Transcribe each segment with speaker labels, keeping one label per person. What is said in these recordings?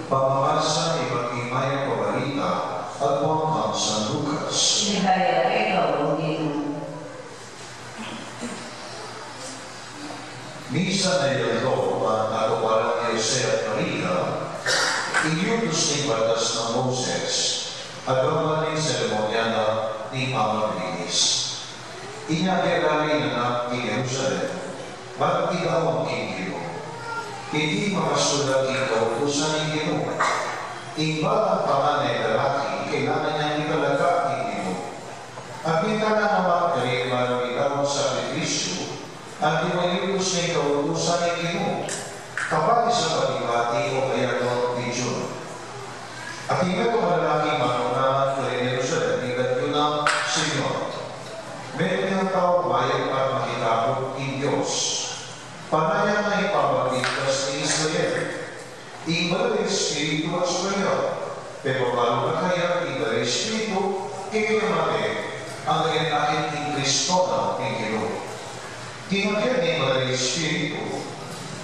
Speaker 1: Pamamasa ni Pag-imay Pabalita at Pangkang San Lucas.
Speaker 2: Sinihaya ikaw, O Ginoo.
Speaker 1: Misa na ito ang nagawalan ni Jose at Maria, iyutos ni batas ng Moses, at gawa ni seremonyana ni Mama Linis. Inagirali na ng Jerusalem, ba't ikaw ang Ginoo? Hindi makasulat ikaw utusan ni Ginoo. Iba ang panganay lalaki, kailangan niyang italaga ni Ginoo. At kita na naman kayo maramigaw sa sakripisyo, at imayutos na ikaw utusan ni Ginoo, kapag sa palibati o kaya ng video. At hindi ko malaki manunahan kay Jerusalem, ikat yun ang Senyor. Meron ng tao bayan para makitapot ni Diyos. Panayang na ipapagligtas ni Israel. Iba ang Espiritu at Superior. Pero bago na kaya iba ang Espiritu, ikinamate ang akin ni Kristo na Panginoon. Kinakyan ni Maria Espiritu,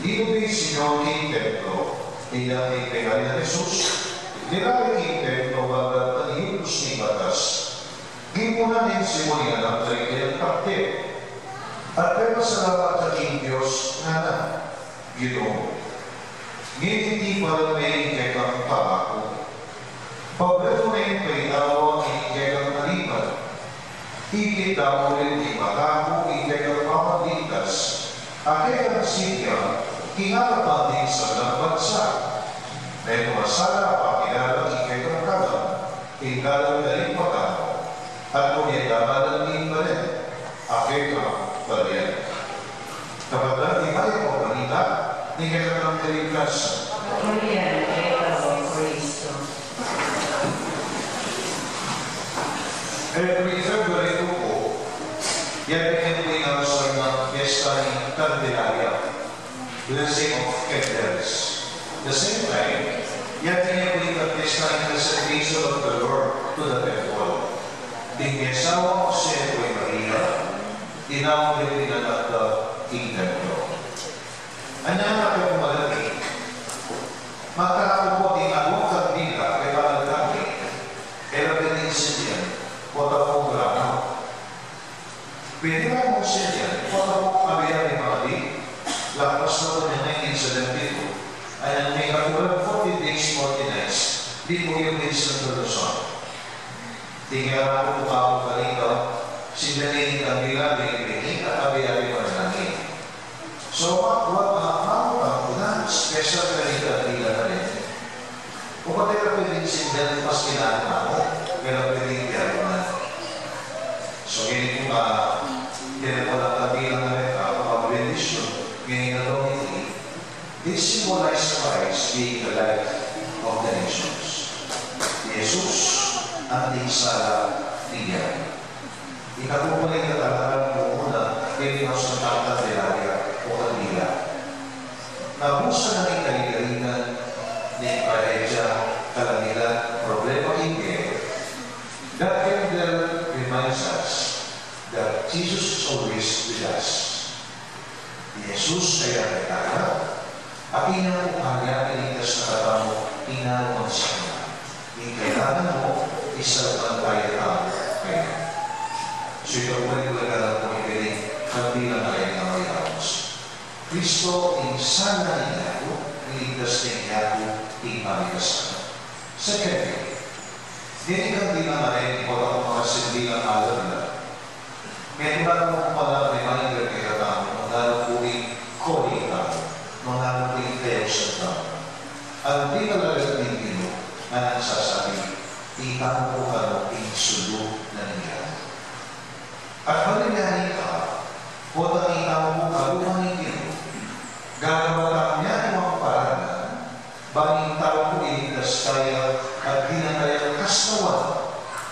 Speaker 1: inubi si Senyor King Pedro, ilang ipingali na Jesus, nilagay King Pedro bagat ang hilos ni batas. Gipunan ni Simonia ng tarikil kapte, at pero sa lahat sa King Diyos na Ginoo. Ngiti para may ikekang pangako. Pagdato na yung painawa ang ikekang aliman, ikita mo rin di makako ikekang pamagligtas, akekang siya, kinakapan din sa nagbansa. May masala pa kinalang ikekang kagang, ikalang na rin pagkako, at kung yadaman ng ibalit, akekang balian. Kapag di tayo o manita, di ka ng deliklas.
Speaker 2: Balian, ikaw, O Kristo.
Speaker 1: Every February po, yan pinagpili ng sa mga fiesta ni Candelaria, Blessing of Candles. The same time, yan pinagpili ng fiesta ni the Celebration of the Lord to the Temple. Tingyasawa ko siya po ay Maria, tinawag din at King Pedro. Anyang ako malaki, magkakapo din ang kandila kay Bagal kami, pero pininsin yan, potapong grano. Pwede lang mo siya yan, potapong kabihan ni Mali, lakas na ito niya 1972, ay ang may katulad 40 days, 40 nights, di mo yung minsan na Luzon. Tingnan ako kung ako kanina, sindalin ang bilang-biling at kabihan mo na langit. So, wag ang special kanina na rin. Kung pati ka pwedeng sindan pas kinaan mo, pero pwedeng kaya na. So, hindi ko hindi ko lang kabilang na rin kapag-benediction, meaning na domini, this symbolizes Christ being the light of the nations. Jesus ang tingsala niya. Ikapupunay na talagang mo muna, pwede mo sa takta Telaria o Kanila. Nabusa na ikaligalingan ni Pareja, Kalanila, problema hindi. That candle reminds us that Jesus is always with us. Jesus ay ang kaya, at inang iligtas na katamo, inang sa kanya. Kailangan mo, isang tayo ang kaya. So ito po rin talaga po ipiling kabilang na kayo ng mayroons. Kristo, insana niya po, iligtas niya po, imaligas ka. Secondly, hindi kang di na rin ikaw ang mga sindilang alam na. May tulad mo pala may manigal kay katamo, nung lalo po i-kori ka, nung lalo po i-teos at ka. At di talaga din dito na nagsasabi, itang po ka ng insulo na nangyari. At malinyahin ka, o nakita mo kalumang hindi, gagawa lang niya ang mga paralan, banging tao mo iligtas kaya at di na kaya kasawa,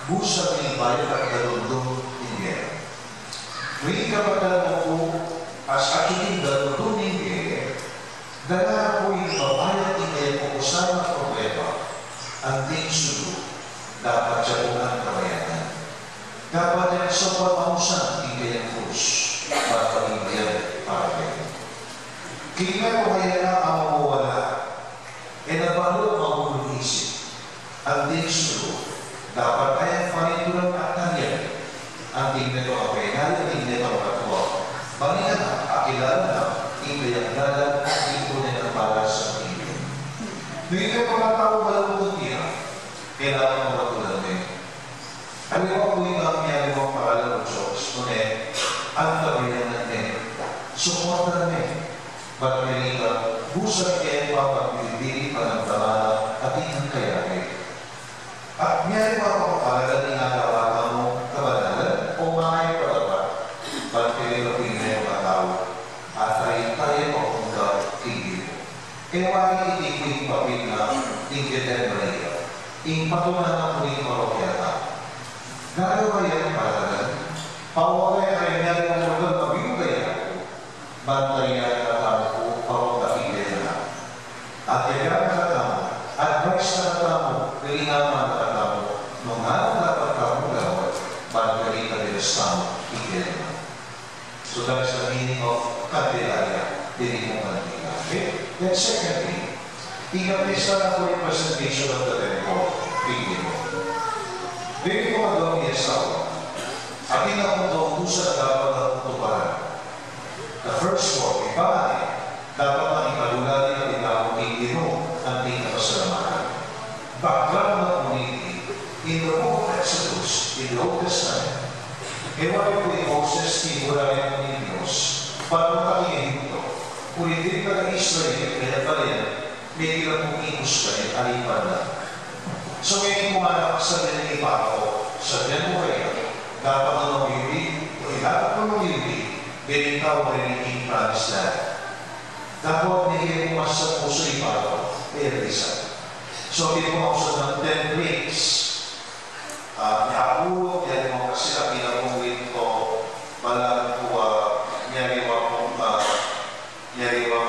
Speaker 1: busag ng bayan at dalundong hindi. May kapatala mo po, as aking dalundong hindi, dala po yung babayan hindi po usama problema, ang tinsulo, dapat siya po ang kabayanan. Dapat yan sa pamausan, hindi ang krus, para pag-ibigyan para kayo. Kaya ko kaya na ang mawala, e nabalot dalan at ikunin ang para sa tingin. Nung ikaw mga tao malungkot niya, kailangan mo matulan din. Ano yung po yung nangyari mo para ng Diyos? Ngunit, ang tabihan natin, suporta namin. Ba't Amerika, busag kayo pa pagpilibili pa ng tamana at inang kayari. At niyari mo ako kapalagan ng nagawa mo kabanalan o mahay palabat, ba't kayo napinay mga tao at ay tayo mo kung tigil. Kaya wari itigwing papil na tingkitin Maria, ing patunan ng muling parokyata. Gagawa yan palagan, pawagay ay niyari mo mga mabigay ako, bantayan na tao ko parokyata na. At yagan na tamo, advice na tamo, galingaman na tamo, nung hanap dapat tamo gawat, bantayan na tamo, ikilin. So that's the meaning of Candelaria, dili mong Candelaria. Okay? Then secondly, ikapisa na po yung presentation of the temple, tingin mo. Dili mo magawang iasawa. Akin na kung kautusan na dapat na tutuparan. The first one, ibahay, dapat na ikalulali at itawag tingin ang tingkapasalamatan. Background ng community, in the book of Exodus, in the Old Testament, ewan po yung Moses, tinulayan mo ng Diyos, paano takihin ito? Kung hindi ka ng Israel, kaya pa rin, may ilang mong imus ka rin, alipan na. So ngayon kumanak sa nilini pa ako, sa January, dapat na mag-ibig, o ilalap na mag-ibig, binitaw rin yung King Promised Land. Dapat nilini mo sa puso ni Paro, kaya isa. So kinuha ko sa 10 weeks, niapulo, yan mo kasi na pinagungwin ko, malang po, nyariwa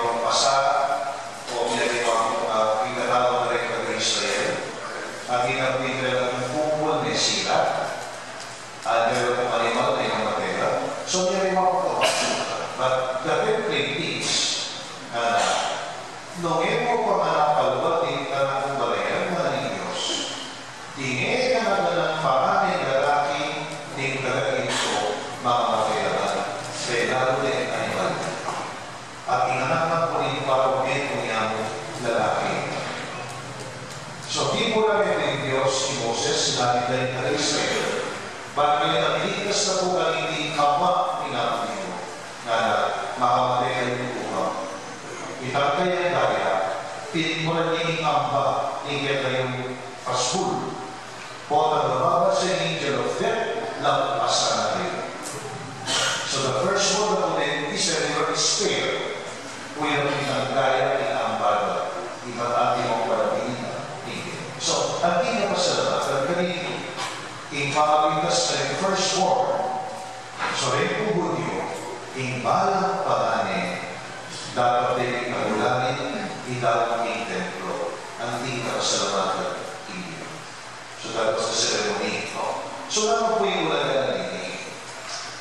Speaker 1: kong pasa, o nyariwa kong pinatawag na rin ng Israel. At pinagpinagpinag ng pupul ni Sila, at meron kong animal na yung matera. So nyariwa kong ito. But the template is, nung ito pa manapalwa, tingnan akong balayan na ng Diyos. Tingin ka na ng panganin lalaki, tingnan ito, mga matera. Kaya lalo na yung animal. At inanaman ko rin para umento niya mo lalaki. So, di mo lang ito yung Diyos, si Moses, sinabi na rin na Israel. Ba't kayo nabilitas na po kanilang kama pinapin mo na makamatay kayo ng buha. Itagkay ang daya, pinig mo lang yung amba, tingin kayong paspul. O nagbababa sa angel of death, lampasan na rin. So, the first one na ulit is a river is fair. Kung yung itagkaya ng amba, itatati mo para so, ang pinapasalamat, ang kanino, ipapagpitas na yung first war. So, rin po Budyo, yung balang pagane, dapat din ikagulanin, idawang yung templo, ang pinapasalamat at hindi. So, dapat sa ceremony ito. So, dapat po yung ulagan ng hindi.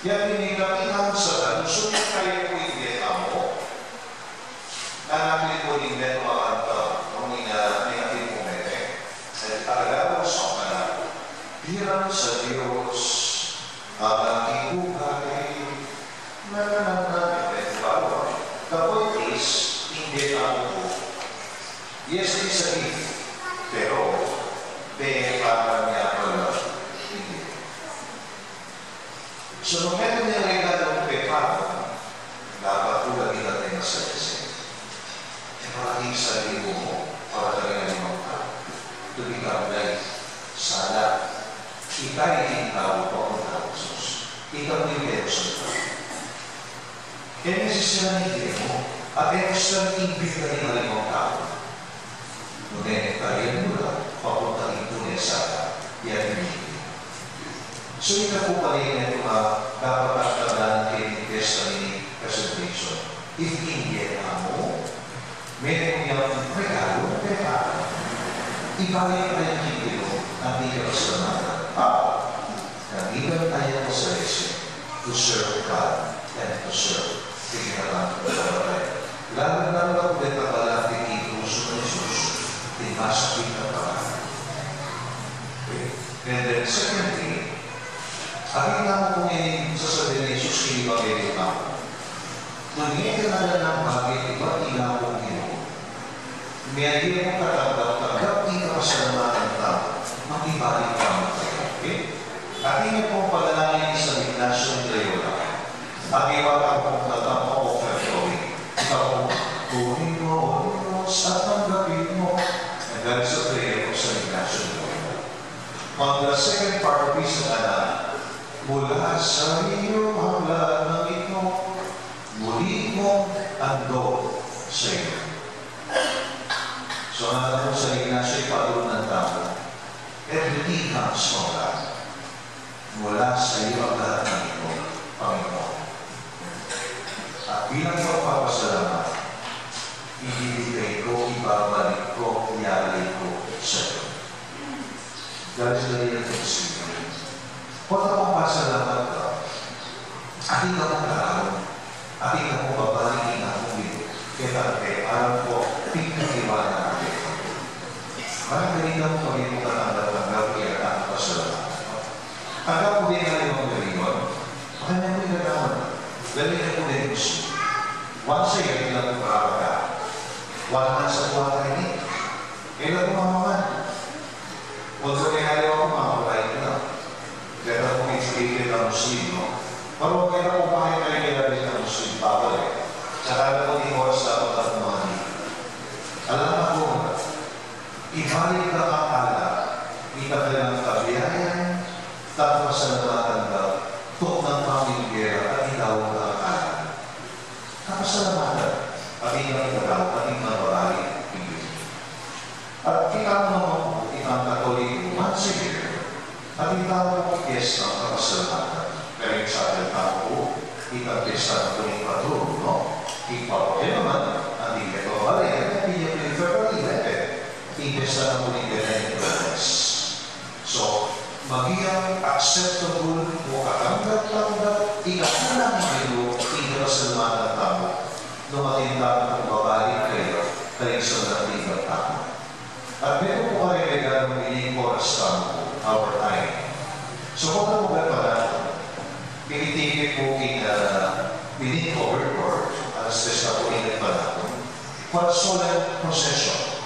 Speaker 1: Yan pinigamihan sa gusto niya kaya po yung beta mo, nanapin po yung beta mo ang talaga sa mga hirang sa Diyos ang ating buhay na nananamin bawa. The point is, hindi ako po. Yes, it's a gift. Pero, para niya pala hindi. So, nung meron niya regalo ng pekado, dapat po lagi natin na sa kasi. Maraming sarili mo para talaga limang tao. To become like sana ikay din tao po ang tao Sus. Ikaw din pero sa tao. Kaya nasisira ni mo at extra ibig na rin malimang tao. Ngunit kaya mo lang papunta ito niya sa yan hindi. So ito po pala yung dapat at tandaan kay Destiny presentation. If hindi mo, meron yung regalo, regalo. Ibalik tayo ng kikilo ang hindi ka pasalamatan. Nag-ibig tayo sa resin to serve God and to serve the ginagawa ng Lord. Lalo-lalo na kung ito pala kikilo sa Jesus, masakit na pala. And then secondly, aking naman kung sasabihin ni Jesus, hindi ba kayo naman? Ngunit kinala ng bagay, iba, inakong ino. May hindi mo katanggap-tanggap, di ka pasalamatan tao, makibalik ka mo tayo. Okay? At ingat pong panalangin sa Ignacio de Loyola. Ang iwag pong tatang mo o Ferrari. Ikaw po, kunin mo, sa tanggapin mo. And that is the prayer ko sa Ignacio de Loyola. On the second part of his mula sa iyo hanglan ng ito, muli mong ando sa iyo. So, ang mo sa Ignacio, ipatuloy ng tao, everything comes from God. Mula sa iyo ang lahat ng ito, Panginoon. At bilang pagpapasalamat, ibibigay ko, ibabalik ko, iyalay ko sa iyo. That is the real thing. Kung akong pasalamat ka, ating akong karoon, ating akong babalikin akong ito. Kaya alam ko, tingnan natin. Parang ganito mo kami mo katanggap-tanggap kaya ang pasalamat. Hanggang po din natin ang galiwan, makanya mo yung nagawan. Galing na po din gusto. Once a year, ilang po ka. One month sa buwan ka rin. Ilang po mamaman. Although kaya ako makakulay ko na. Kaya ako pinipigil ng Muslim, no? Pero kaya ako bakit kayo rin ng Muslim, bawal eh. Saka ako din oras sa ako at mga hindi. Alam ako, ibalik ka kakala, itagalang kabiyayan, tapos salamatan ka, tuk ng pamilyera at itawag ka kakala. Tapos salamatan, at itagalang at itagalang at kita mo naman po, itang Katoliko, once a year, at itawag mo piyesta ng kapasalamatan. Pero yung sa atin tao, itang piyesta ng tuling paturo, no? Ipapoke naman, ang hindi ito balik, at hindi niya February 11, piyesta ng tuling Beneficence. So, magiging acceptable o katanggap-tanggap, ikakulang kayo, ikapasalamatan ng tao, lumatinda kung babalik kayo, kayo sa dating ng tao. At meron po kayo regalo ng inyong oras tamo, our time. So, kung ano ba pala, pinitipid po within overboard, alas tres na po ingat pala, for a solemn procession.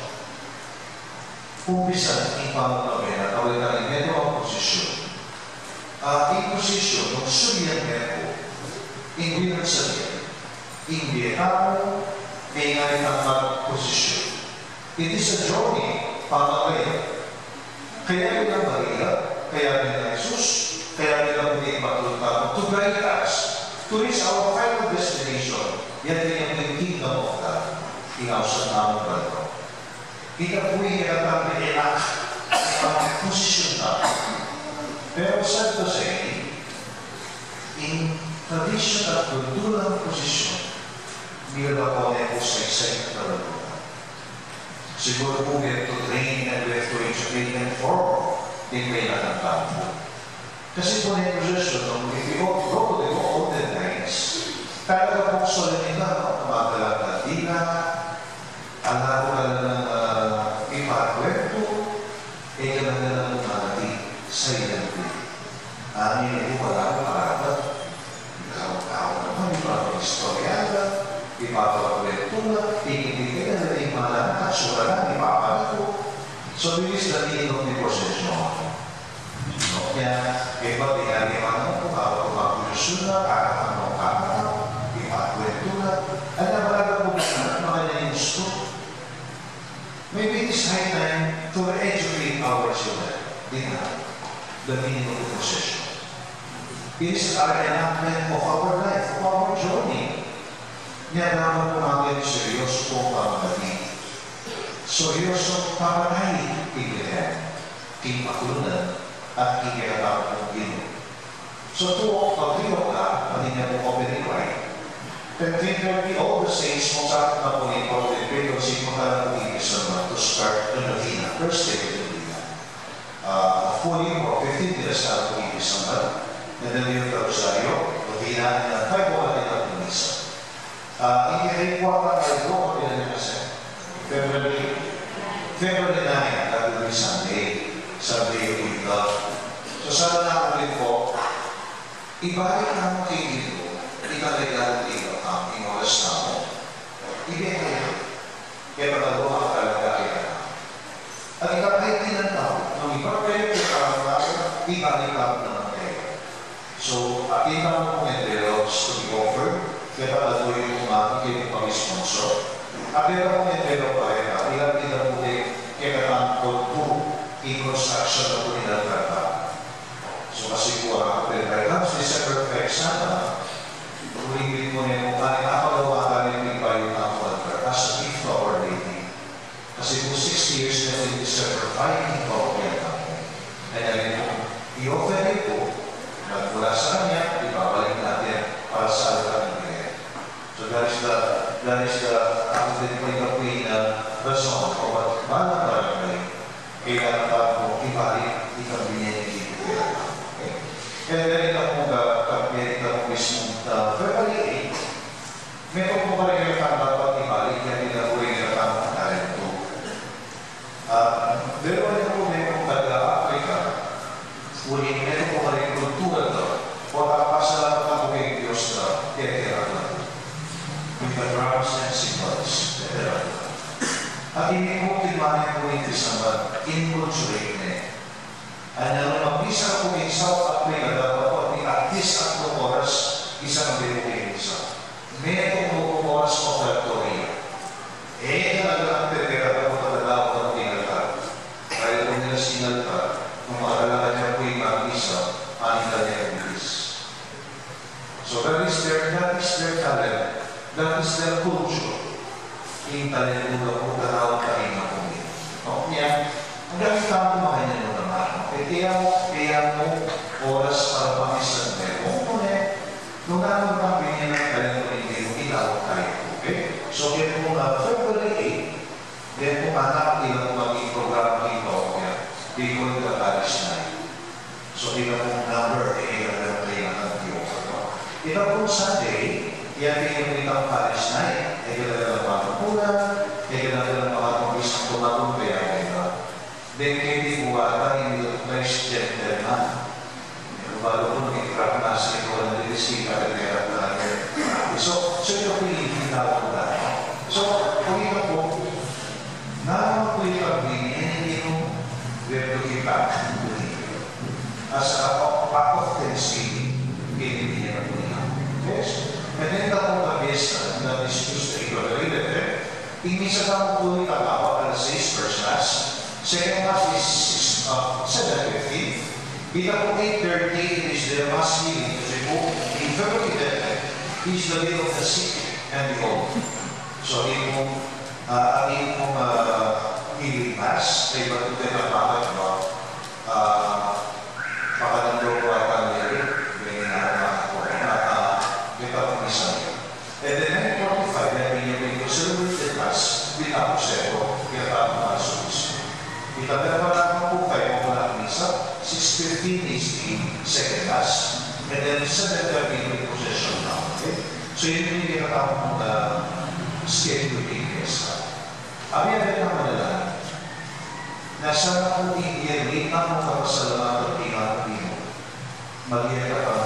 Speaker 1: Umpisan, ipamagpapera, tawag na rin meron ang posisyon. In posisyon, ng Suryan Mepo, hindi rin sabihin, hindi ako, may nga rin ang mag-posisyon. It is a journey, pamagay. Kaya bilang Maria, kaya bilang Jesus, kaya bilang hindi matulungan to guide us, to reach our final destination. Yan din yung kingdom of God. Ikaw sa namang banto. Kita po yung kinatang ang posisyon natin. Pero sad to say, in tradition at kulturang posisyon, meron ako na po sa isang talaga. Siguro po we have to train and we have to educate and form din may nakantang po. Kasi po na yung posisyon, if you go to the olden times, talaga pong solemn na, tumagalang na dina, alam ko na ng ipakwento, ka na ng umanati sa ilang po. Amin po wala akong karapat, ikaw naman, ipapag-istoryada, ipapakwento na, ikibigay na natin yung mga lahat, sura na, ipapagato. So, this is the meaning of the procession. Kaya, iba, tinaliman mo, kapag-kumakulusyon na, kakapag-kakapag, ipakwento na, alam mo lang po na, mga nang gusto. Maybe it is high time to educate our children. The meaning of the procession. It is our enactment of our life, of our journey. Niya naman po natin seryoso po pamagati. Seryoso pamatay, pilihan, timakulunan, at ikikatawag ng gino. So to pag-iok ka, pati niya po open and right. And think all the saints mo sa atin na po ni Paul de Pedro, si Makalang Ikisan to start the novena, first day of the novena. 40 or 15 minutes na po Ikisan na. And then yung Rosario, novena, and 5 mo natin ang Ikisan. Ikikikuha ay doon ko din kasi February 9, gagawin Sunday of Love. So sana nakulit po, ibalik naman kayo dito, ikaligalo dito ang inuwas naman. kaya magagawa ang kalagayan. At ikakahit din ng tao, ng iba kayo kaya ibalik-up naman kayo. So, kita mo kung envelopes to be offered, kaya pagatuloy yung kayo pag-sponsor. At kaya kung envelope pa rin, ilang kita mo din kaya katangkot po in-construction na po nilalagata. So, kasi po ang kapilagay, December 5 sana, ulit mo na yung nakapagawa ka rin yung bayo ng altar as a gift to Our Lady. Kasi po 60 years na in December 5, hindi pa ako yan ako. Kaya rin po, i-offer rin po, nagmula sa kanya, ibabalik natin para sa altar ng Gaya. So that is the point na rason o ba't malang barangay, kailangan pa po ibalik, ikabinyan yung dito. Kaya ganito po ganito po mismo February 8, meron po pa rin yung dapat ibalik yan nila po rin yung tamang talento. Pero rin po meron taga-Africa, ulit meron po pa rin kultura to, o nakapasalamat na po kay Diyos na tiyatira na with the drums and cymbals, tiyatira na. At hindi po timanin po ito sa mag-inculturate na ano mag-bisa po in South Africa dapat po at least 3 oras isang binuhin isa. May 2 oras po factory. Talaga ang pera po talaga ng tinalta. Kaya kung nila sinalta, kung makakalaga niya po yung mag-isa, anita niya yung bilis. So that is their talent. That is their culture. Yung talent nila po talaga kain na po nila. Kaya, ang gamit ang kumain niya naman. Kaya mo oras para pang-isang meron. Nung naman pang binyan ng talento hindi mo ilawag tayo. Okay? So, kaya po February 8, kaya po nakakailan mo maging programa ito. Di ko yung katalis na yun. So, ilan po number, ilan na kailan ng Diyo. Ilan po Sunday, kaya pinag itang katalis na yun. Ilan na lang matutunan, ilan na lang makatubis ang tumatong kaya then hindi po ata hindi ito nice gentleman. Bago po nag-ikrap na sa ito na nilisika at meron na natin. So ito po yung hinawag na. So, kung ito po, naman po yung pagbigyan, hindi mo we have to give back to him. As a part of Thanksgiving, binibigyan po niya. Yes? And then ito po kabisa na discuss na ito na rin Inisa ka po yung tatawa alas 6 first class. Second class is 7:15. Kita po 8:30 is the mass healing. Kasi po, in February 10, is the day of the sick and the old. So, ang pong healing mass, ay ba ito tayo bakit ba? Pakalandro ko ay pangyari, may nararamdaman ko. Kita po isa. And then 9:45, na pinipin ko, celebrated mass, bitapos ito, kaya tapos masus. Itatapos naman po kayo kung walang misa. 6:15 is the second mass. And then 7:30 yung procession na. Okay? So yun yung kinatapos na schedule in Fiesta. Abi ang naman nila, nasa na po i-rate na mo kapasalamatan ng pinapin mo. Mag-iyak ka